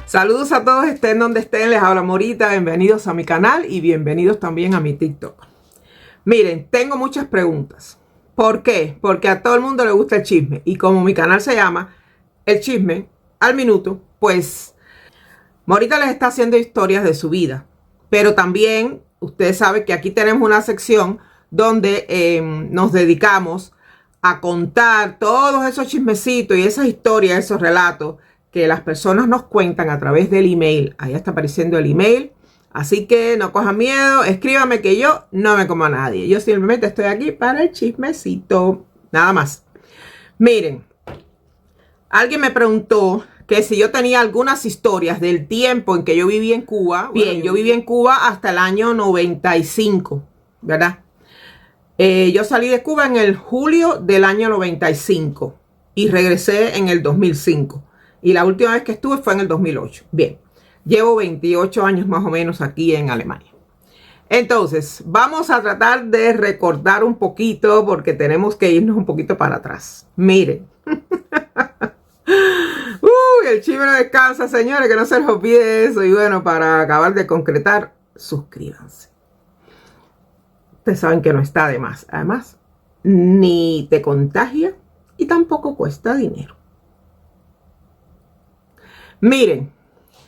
Saludos a todos, estén donde estén, les habla Morita, bienvenidos a mi canal y bienvenidos también a mi TikTok. Miren, tengo muchas preguntas. ¿Por qué? Porque a todo el mundo le gusta el chisme y como mi canal se llama El Chisme al Minuto, pues Morita les está haciendo historias de su vida. Pero también, ustedes saben que aquí tenemos una sección donde nos dedicamos a contar todos esos chismecitos y esas historias, esos relatos que las personas nos cuentan a través del email. Ahí está apareciendo el email. Así que no cojan miedo, escríbame que yo no me como a nadie. Yo simplemente estoy aquí para el chismecito. Nada más. Miren, alguien me preguntó que si yo tenía algunas historias del tiempo en que yo viví en Cuba. Bien, yo viví en Cuba hasta el año 95, ¿verdad? Yo salí de Cuba en el julio del año 95 y regresé en el 2005. Y la última vez que estuve fue en el 2008. Bien, llevo 28 años más o menos aquí en Alemania. Entonces, vamos a tratar de recordar un poquito porque tenemos que irnos un poquito para atrás. Miren. El chisme no descansa, señores, que no se les olvide eso. Y bueno, para acabar de concretar, suscríbanse. Ustedes saben que no está de más. Además, ni te contagia y tampoco cuesta dinero. Miren,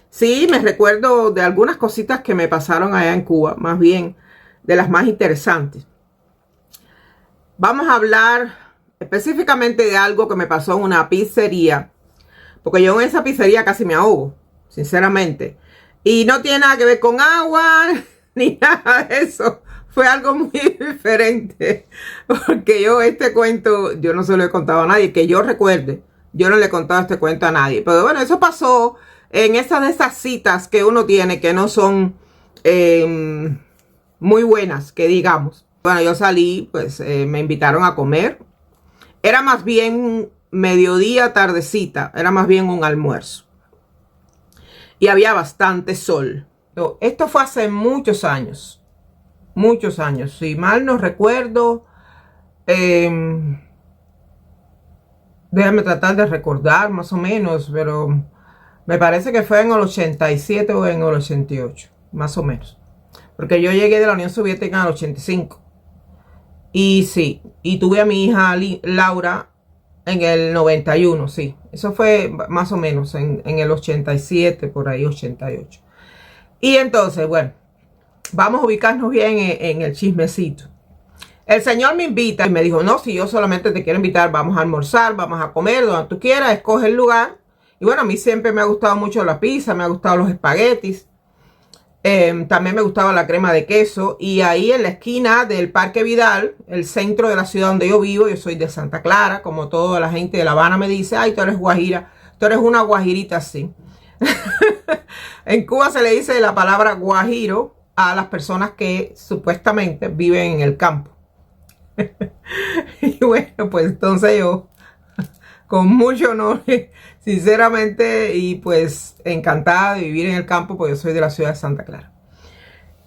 sí, me recuerdo de algunas cositas que me pasaron allá en Cuba, más bien de las más interesantes. Vamos a hablar específicamente de algo que me pasó en una pizzería, porque yo en esa pizzería casi me ahogo, sinceramente. Y no tiene nada que ver con agua, ni nada de eso. Fue algo muy diferente, porque yo este cuento, yo no se lo he contado a nadie, que yo recuerde. Yo no le he contado este cuento a nadie. Pero bueno, eso pasó en esas citas que uno tiene que no son muy buenas, que digamos. Bueno, yo salí, pues me invitaron a comer. Era más bien mediodía, tardecita. Era más bien un almuerzo. Y había bastante sol. Esto fue hace muchos años. Muchos años. Si mal no recuerdo... déjame tratar de recordar más o menos, pero me parece que fue en el 87 o en el 88, más o menos. Porque yo llegué de la Unión Soviética en el 85. Y sí, y tuve a mi hija Laura en el 91, sí. Eso fue más o menos en el 87, por ahí 88. Y entonces, bueno, vamos a ubicarnos bien en el chismecito. El señor me invita y me dijo, no, si yo solamente te quiero invitar, vamos a almorzar, vamos a comer, donde tú quieras, escoge el lugar. Y bueno, a mí siempre me ha gustado mucho la pizza, me ha gustado los espaguetis. También me gustaba la crema de queso. Y ahí en la esquina del Parque Vidal, el centro de la ciudad donde yo vivo, yo soy de Santa Clara, como toda la gente de La Habana me dice, ay, tú eres guajira, tú eres una guajirita así. En Cuba se le dice la palabra guajiro a las personas que supuestamente viven en el campo. Y bueno, pues entonces yo con mucho honor, sinceramente, y pues encantada de vivir en el campo, porque yo soy de la ciudad de Santa Clara.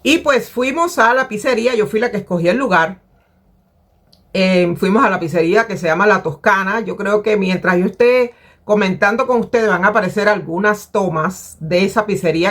Y pues fuimos a la pizzería, yo fui la que escogí el lugar. Fuimos a la pizzería que se llama La Toscana. Yo creo que mientras yo esté comentando con ustedes van a aparecer algunas tomas de esa pizzería.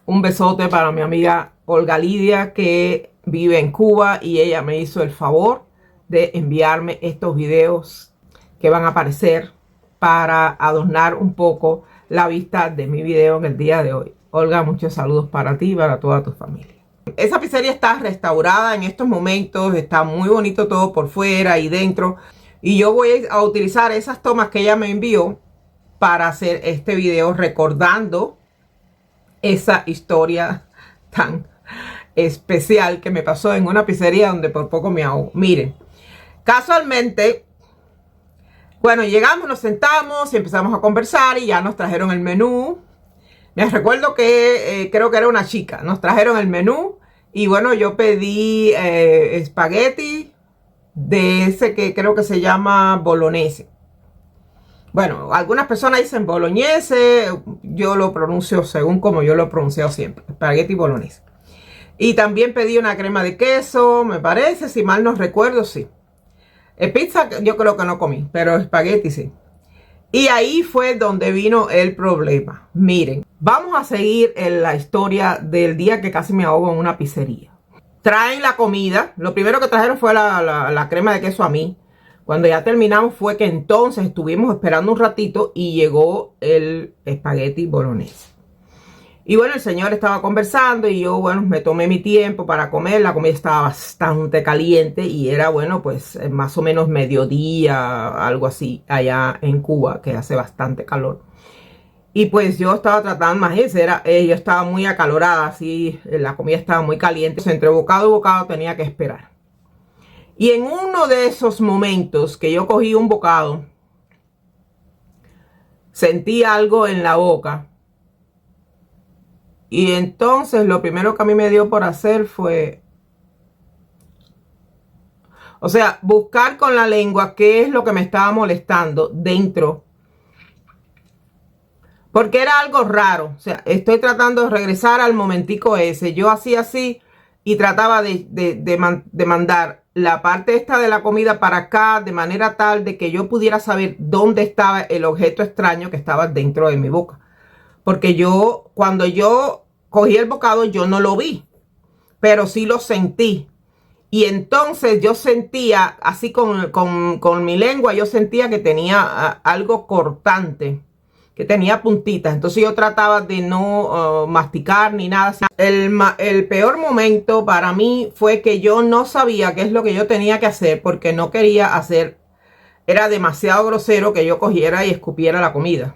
Un besote para mi amiga Olga Lidia, que vive en Cuba, y ella me hizo el favor de enviarme estos videos que van a aparecer para adornar un poco la vista de mi video en el día de hoy. Olga, muchos saludos para ti y para toda tu familia. Esa pizzería está restaurada en estos momentos, está muy bonito todo por fuera y dentro. Y yo voy a utilizar esas tomas que ella me envió para hacer este video recordando esa historia tan especial que me pasó en una pizzería donde por poco me ahogo. Miren. Casualmente, bueno, llegamos, nos sentamos y empezamos a conversar y ya nos trajeron el menú. Me recuerdo que creo que era una chica. Nos trajeron el menú y bueno, yo pedí espagueti de ese que creo que se llama bolognese. Bueno, algunas personas dicen bolognese, yo lo pronuncio según como yo lo he pronunciado siempre, espagueti bolognese. Y también pedí una crema de queso, me parece, si mal no recuerdo, sí. Pizza yo creo que no comí, pero espagueti sí. Y ahí fue donde vino el problema. Miren, vamos a seguir en la historia del día que casi me ahogo en una pizzería. Traen la comida. Lo primero que trajeron fue la crema de queso a mí. Cuando ya terminamos fue que entonces estuvimos esperando un ratito y llegó el espagueti bolognese. Y bueno, el señor estaba conversando y yo, bueno, me tomé mi tiempo para comer. La comida estaba bastante caliente y era, bueno, pues más o menos mediodía, algo así, allá en Cuba, que hace bastante calor. Y pues yo estaba tratando, imagínense, yo estaba muy acalorada, así, la comida estaba muy caliente. Entonces, entre bocado y bocado tenía que esperar. Y en uno de esos momentos que yo cogí un bocado, sentí algo en la boca. Y entonces lo primero que a mí me dio por hacer fue, o sea, buscar con la lengua qué es lo que me estaba molestando dentro. Porque era algo raro. O sea, estoy tratando de regresar al momentico ese. Yo hacía así y trataba de mandar la parte esta de la comida para acá de manera tal de que yo pudiera saber dónde estaba el objeto extraño que estaba dentro de mi boca. Porque yo, cuando yo cogí el bocado, yo no lo vi, pero sí lo sentí. Y entonces yo sentía, así con mi lengua, yo sentía que tenía algo cortante, que tenía puntitas. Entonces yo trataba de no masticar ni nada. El peor momento para mí fue que yo no sabía qué es lo que yo tenía que hacer porque no quería hacer, era demasiado grosero que yo cogiera y escupiera la comida.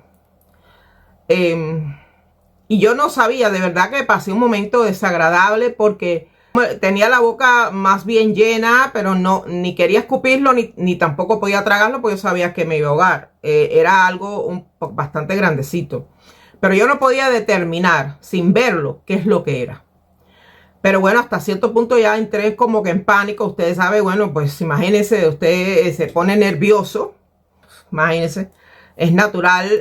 Y yo no sabía, de verdad que pasé un momento desagradable porque tenía la boca más bien llena, pero no, ni quería escupirlo, ni tampoco podía tragarlo porque yo sabía que me iba a ahogar. Era algo bastante grandecito. Pero yo no podía determinar, sin verlo, qué es lo que era. Pero bueno, hasta cierto punto ya entré como que en pánico. Ustedes saben, bueno, pues imagínense, usted se pone nervioso. Imagínense. Es natural,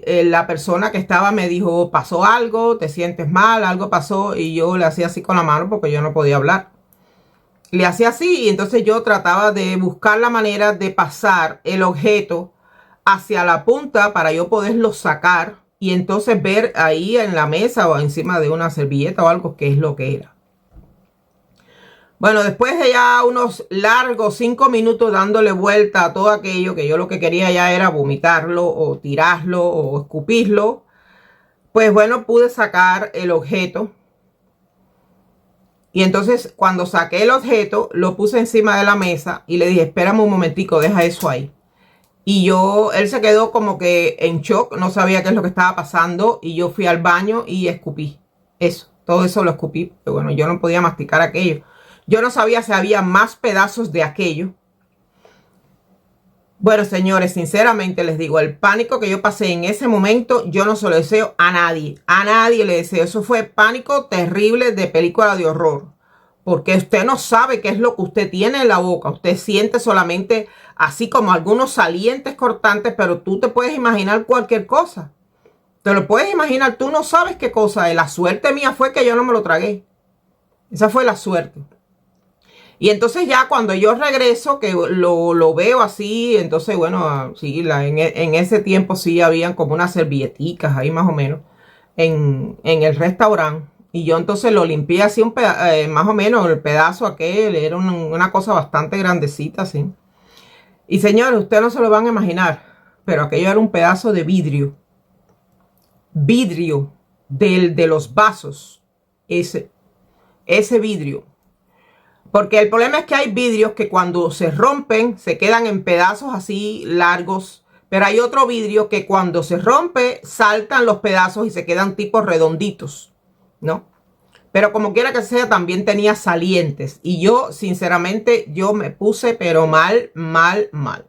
la persona que estaba me dijo, pasó algo, te sientes mal, algo pasó, y yo le hacía así con la mano porque yo no podía hablar. Le hacía así y entonces yo trataba de buscar la manera de pasar el objeto hacia la punta para yo poderlo sacar y entonces ver ahí en la mesa o encima de una servilleta o algo qué es lo que era. Bueno, después de ya unos largos 5 minutos dándole vuelta a todo aquello, que yo lo que quería ya era vomitarlo o tirarlo o escupirlo, pues bueno, pude sacar el objeto. Y entonces cuando saqué el objeto, lo puse encima de la mesa y le dije, espérame un momentico, deja eso ahí. Y él se quedó como que en shock, no sabía qué es lo que estaba pasando y yo fui al baño y escupí eso, todo eso lo escupí, pero bueno, yo no podía masticar aquello. Yo no sabía si había más pedazos de aquello. Bueno, señores, sinceramente les digo, el pánico que yo pasé en ese momento, yo no se lo deseo a nadie. A nadie le deseo. Eso fue pánico terrible de película de horror. Porque usted no sabe qué es lo que usted tiene en la boca. Usted siente solamente así como algunos salientes cortantes, pero tú te puedes imaginar cualquier cosa. Te lo puedes imaginar, tú no sabes qué cosa es. La suerte mía fue que yo no me lo tragué. Esa fue la suerte. Y entonces ya cuando yo regreso, que lo veo así, entonces bueno, sí, en ese tiempo sí habían como unas servilleticas ahí más o menos en el restaurante. Y yo entonces lo limpié así más o menos, el pedazo aquel, era una cosa bastante grandecita así. Y señores, ustedes no se lo van a imaginar, pero aquello era un pedazo de vidrio. Vidrio de los vasos, ese vidrio. Porque el problema es que hay vidrios que cuando se rompen se quedan en pedazos así largos. Pero hay otro vidrio que cuando se rompe saltan los pedazos y se quedan tipos redonditos, ¿no? Pero como quiera que sea, también tenía salientes. Y yo, sinceramente, yo me puse pero mal, mal, mal.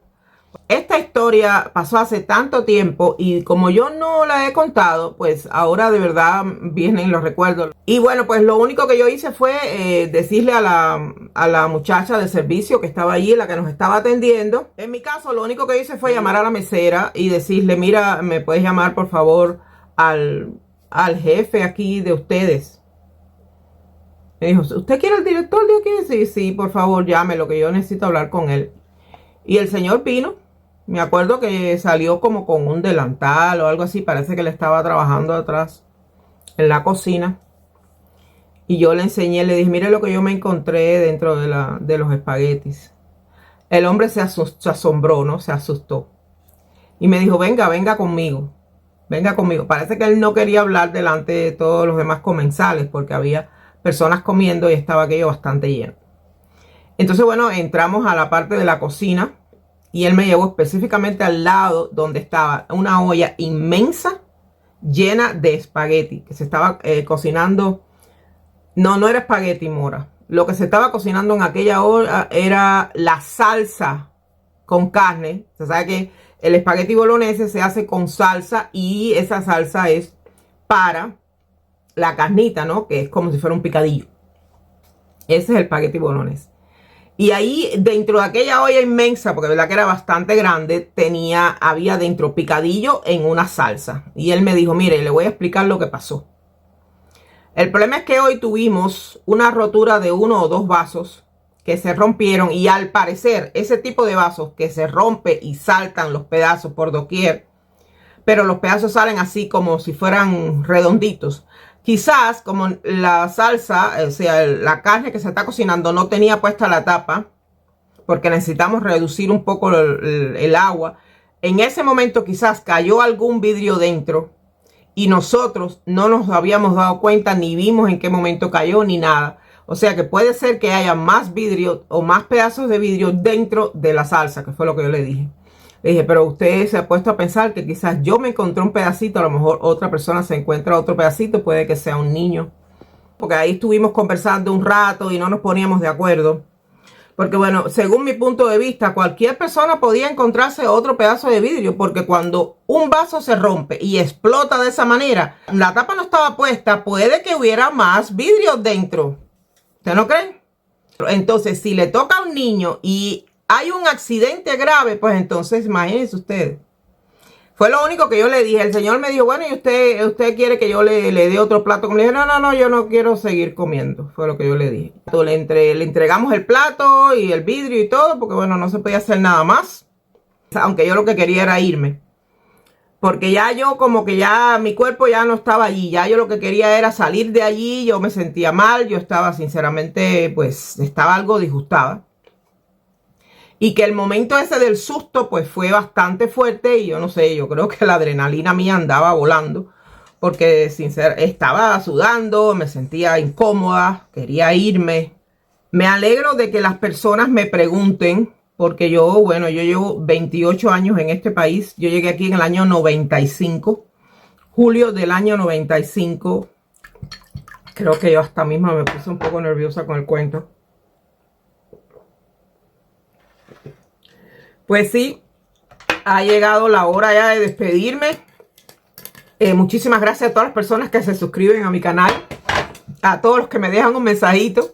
Esta historia pasó hace tanto tiempo y como yo no la he contado, pues ahora de verdad vienen los recuerdos. Y bueno, pues lo único que yo hice fue decirle a la muchacha de servicio que estaba allí, la que nos estaba atendiendo. En mi caso, lo único que hice fue llamar a la mesera y decirle, mira, ¿me puedes llamar por favor al jefe aquí de ustedes? Me dijo, ¿usted quiere el director de aquí? Sí, sí, por favor, llámelo, que yo necesito hablar con él. Y el señor vino. Me acuerdo que salió como con un delantal o algo así. Parece que le estaba trabajando atrás en la cocina. Y yo le enseñé, le dije, mire lo que yo me encontré dentro de los espaguetis. El hombre se asombró, ¿no? Se asustó. Y me dijo, venga, venga conmigo. Venga conmigo. Parece que él no quería hablar delante de todos los demás comensales porque había personas comiendo y estaba aquello bastante lleno. Entonces, bueno, entramos a la parte de la cocina y él me llevó específicamente al lado donde estaba una olla inmensa llena de espagueti que se estaba cocinando. No era espagueti, Mora. Lo que se estaba cocinando en aquella hora era la salsa con carne. Se sabe que el espagueti bolognese se hace con salsa y esa salsa es para la carnita, ¿no? Que es como si fuera un picadillo. Ese es el espagueti bolognese. Y ahí dentro de aquella olla inmensa, porque verdad que era bastante grande, había dentro picadillo en una salsa. Y él me dijo, mire, le voy a explicar lo que pasó. El problema es que hoy tuvimos una rotura de 1 o 2 vasos que se rompieron y al parecer ese tipo de vasos que se rompe y saltan los pedazos por doquier, pero los pedazos salen así como si fueran redonditos. Quizás como la salsa, o sea, la carne que se está cocinando no tenía puesta la tapa, porque necesitamos reducir un poco el agua. En ese momento quizás cayó algún vidrio dentro y nosotros no nos habíamos dado cuenta, ni vimos en qué momento cayó, ni nada. O sea que puede ser que haya más vidrio o más pedazos de vidrio dentro de la salsa, que fue lo que yo le dije. Le dije, pero usted se ha puesto a pensar que quizás yo me encontré un pedacito, a lo mejor otra persona se encuentra otro pedacito, puede que sea un niño. Porque ahí estuvimos conversando un rato y no nos poníamos de acuerdo. Porque bueno, según mi punto de vista, cualquier persona podía encontrarse otro pedazo de vidrio, porque cuando un vaso se rompe y explota de esa manera, la tapa no estaba puesta, puede que hubiera más vidrio dentro. ¿Usted no cree? Entonces, si le toca a un niño y hay un accidente grave, pues entonces imagínense ustedes. Fue lo único que yo le dije. El señor me dijo, bueno, ¿y usted quiere que yo le dé otro plato? Le dije, no, yo no quiero seguir comiendo. Fue lo que yo le dije. Le entregamos el plato y el vidrio y todo, porque bueno, no se podía hacer nada más. Aunque yo lo que quería era irme. Porque ya yo como que ya mi cuerpo ya no estaba allí. Ya yo lo que quería era salir de allí. Yo me sentía mal. Yo estaba sinceramente, pues, estaba algo disgustada. Y que el momento ese del susto pues fue bastante fuerte y yo no sé, yo creo que la adrenalina mía andaba volando porque sinceramente estaba sudando, me sentía incómoda, quería irme. Me alegro de que las personas me pregunten porque yo llevo 28 años en este país. Yo llegué aquí en el año 95, julio del año 95. Creo que yo hasta misma me puse un poco nerviosa con el cuento. Pues sí, ha llegado la hora ya de despedirme. Muchísimas gracias a todas las personas que se suscriben a mi canal. A todos los que me dejan un mensajito.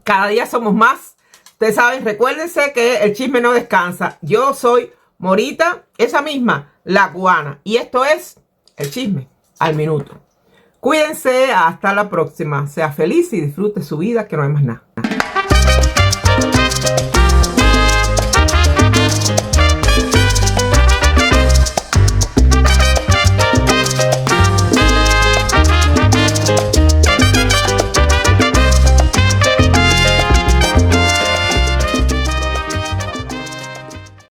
Cada día somos más. Ustedes saben, recuérdense que el chisme no descansa. Yo soy Morita, esa misma, la cubana. Y esto es el chisme al minuto. Cuídense, hasta la próxima. Sea feliz y disfrute su vida, que no hay más nada.